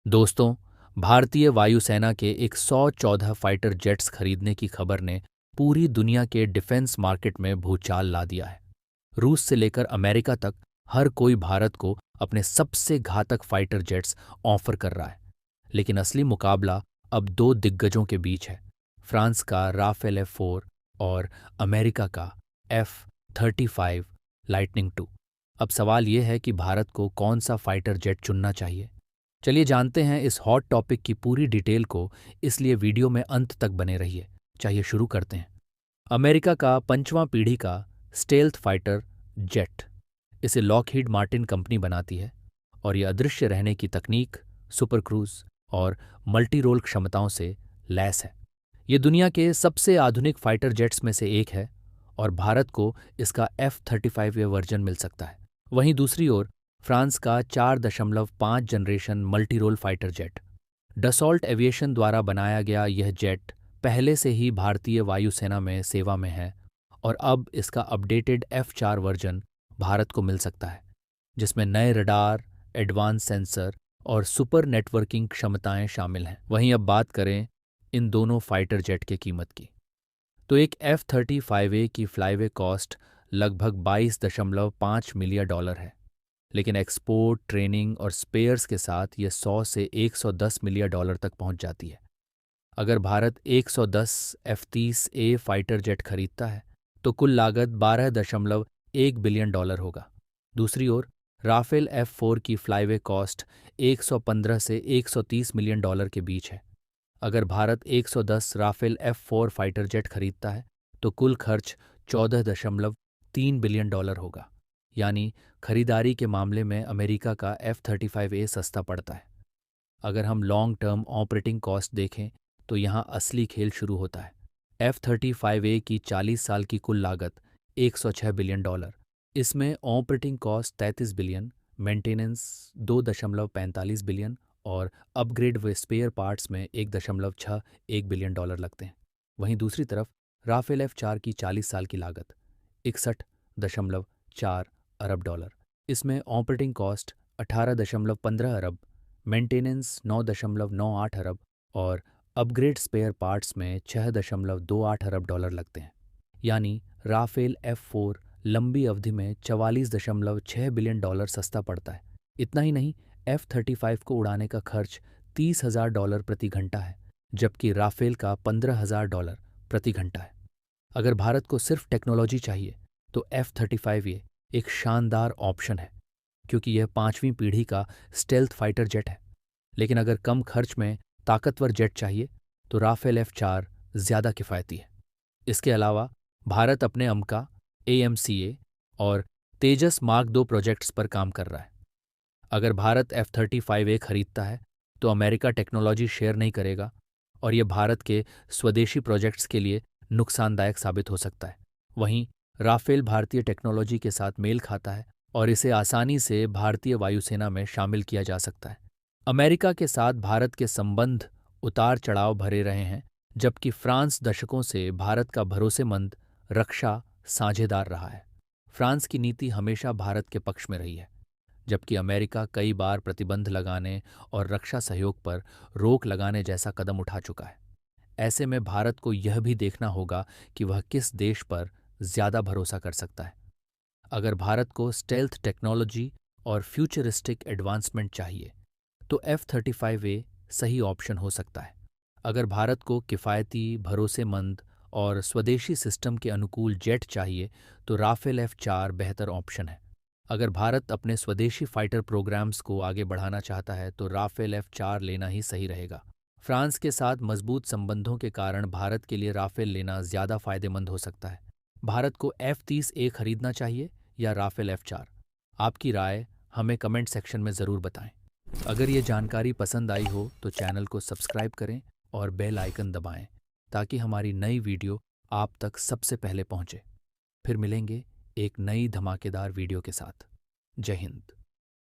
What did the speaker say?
दोस्तों, भारतीय वायुसेना के एक 114 फाइटर जेट्स खरीदने की खबर ने पूरी दुनिया के डिफेंस मार्केट में भूचाल ला दिया है। रूस से लेकर अमेरिका तक हर कोई भारत को अपने सबसे घातक फाइटर जेट्स ऑफर कर रहा है। लेकिन असली मुकाबला अब दो दिग्गजों के बीच है, फ्रांस का राफेल F4 और अमेरिका का F-35 लाइटनिंग II। अब सवाल यह है कि भारत को कौन सा फाइटर जेट चुनना चाहिए। चलिए जानते हैं इस हॉट टॉपिक की पूरी डिटेल को, इसलिए वीडियो में अंत तक बने रहिए। चाहिए शुरू करते हैं। अमेरिका का 5वां पीढ़ी का स्टेल्थ फाइटर जेट, इसे लॉकहीड मार्टिन कंपनी बनाती है और यह अदृश्य रहने की तकनीक, सुपर क्रूज और मल्टी रोल क्षमताओं से लैस है। ये दुनिया के सबसे आधुनिक फाइटर जेट्स में से एक है और भारत को इसका F-35 वर्जन मिल सकता है। वहीं दूसरी ओर फ्रांस का 4.5 generation multi role fighter jet, Dassault Aviation द्वारा बनाया गया यह जेट पहले से ही भारतीय वायुसेना में सेवा में है और अब इसका अपडेटेड F-4 वर्जन भारत को मिल सकता है, जिसमें नए रडार, एडवांस सेंसर और सुपर नेटवर्किंग क्षमताएं शामिल हैं। वहीं अब बात करें इन दोनों फाइटर जेट के कीमत की, तो एक F-35A की फ्लाईवे कॉस्ट लगभग $22.5 मिलियन है, लेकिन एक्सपोर्ट, ट्रेनिंग और स्पेयर्स के साथ ये 100 से $110 मिलियन तक पहुंच जाती है। अगर भारत 110 F-30A फाइटर जेट खरीदता है तो कुल लागत $12.1 बिलियन होगा। दूसरी ओर राफेल F4 की फ्लाईवे कॉस्ट 115 से $130 मिलियन के बीच है। अगर Bharat 110 Rafale F4 fighter jet खरीदता है तो कुल खर्च $14.3 बिलियन होगा। यानी खरीदारी के मामले में अमेरिका का F-35A सस्ता पड़ता है। अगर हम लॉन्ग टर्म ऑपरेटिंग कॉस्ट देखें तो यहाँ असली खेल शुरू होता है। F-35A की 40 साल की कुल लागत $106 बिलियन, इसमेन operating cost 33 billion, maintenance 2.45 billion और अपग्रेड व स्पेयर पार्ट्स में $1.61 बिलियन लगते हैं। वहीं दूसरी तरफ राफेल F-4 की 40 साल की लागत $61.4 अरब, इसमें ऑपरेटिंग कॉस्ट 18.15 अरब, मेंटेनेंस 9.98 अरब और अपग्रेड स्पेयर पार्ट्स में $6.28 अरब लगते हैं। यानी राफेल F4 लंबी अवधि में $44.6 बिलियन सस्ता पड़ता है। इतना ही नहीं, F-35 को उड़ाने का खर्च $30,000 प्रति घंटा है, जबकि राफेल का $15,000 प्रति घंटा है। अगर भारत को सिर्फ टेक्नोलॉजी चाहिए तो F-35 एक शानदार ऑप्शन है, क्योंकि यह 5वीं पीढ़ी का स्टेल्थ फाइटर जेट है। लेकिन अगर कम खर्च में ताकतवर जेट चाहिए तो राफेल F-4 ज़्यादा किफ़ायती है। इसके अलावा भारत अपने अमका, AMCA और तेजस मार्क II प्रोजेक्ट्स पर काम कर रहा है। अगर भारत F-35A खरीदता है तो अमेरिका टेक्नोलॉजी शेयर नहीं करेगा और यह भारत के स्वदेशी प्रोजेक्ट्स के लिए नुकसानदायक साबित हो सकता है। वहीं राफेल भारतीय टेक्नोलॉजी के साथ मेल खाता है और इसे आसानी से भारतीय वायुसेना में शामिल किया जा सकता है। अमेरिका के साथ भारत के संबंध उतार चढ़ाव भरे रहे हैं, जबकि फ्रांस दशकों से भारत का भरोसेमंद रक्षा साझेदार रहा है। फ्रांस की नीति हमेशा भारत के पक्ष में रही है, जबकि अमेरिका कई बार प्रतिबंध लगाने और रक्षा सहयोग पर रोक लगाने जैसा कदम उठा चुका है। ऐसे में भारत को यह भी देखना होगा कि वह किस देश पर ज़्यादा भरोसा कर सकता है। अगर भारत को स्टेल्थ टेक्नोलॉजी और फ्यूचरिस्टिक एडवांसमेंट चाहिए तो F-35A सही ऑप्शन हो सकता है। अगर भारत को किफ़ायती, भरोसेमंद और स्वदेशी सिस्टम के अनुकूल जेट चाहिए तो राफेल F-4 बेहतर ऑप्शन है। अगर भारत अपने स्वदेशी फाइटर प्रोग्राम्स को आगे बढ़ाना चाहता है तो राफेल F-4 लेना ही सही रहेगा। फ्रांस के साथ मजबूत संबंधों के कारण भारत के लिए राफेल लेना ज़्यादा फायदेमंद हो सकता है। भारत को F-30A खरीदना चाहिए या राफेल F-4? आपकी राय हमें कमेंट सेक्शन में ज़रूर बताएं। अगर ये जानकारी पसंद आई हो तो चैनल को सब्सक्राइब करें और बेल आइकन दबाएं, ताकि हमारी नई वीडियो आप तक सबसे पहले पहुंचे। फिर मिलेंगे एक नई धमाकेदार वीडियो के साथ। जय हिंद।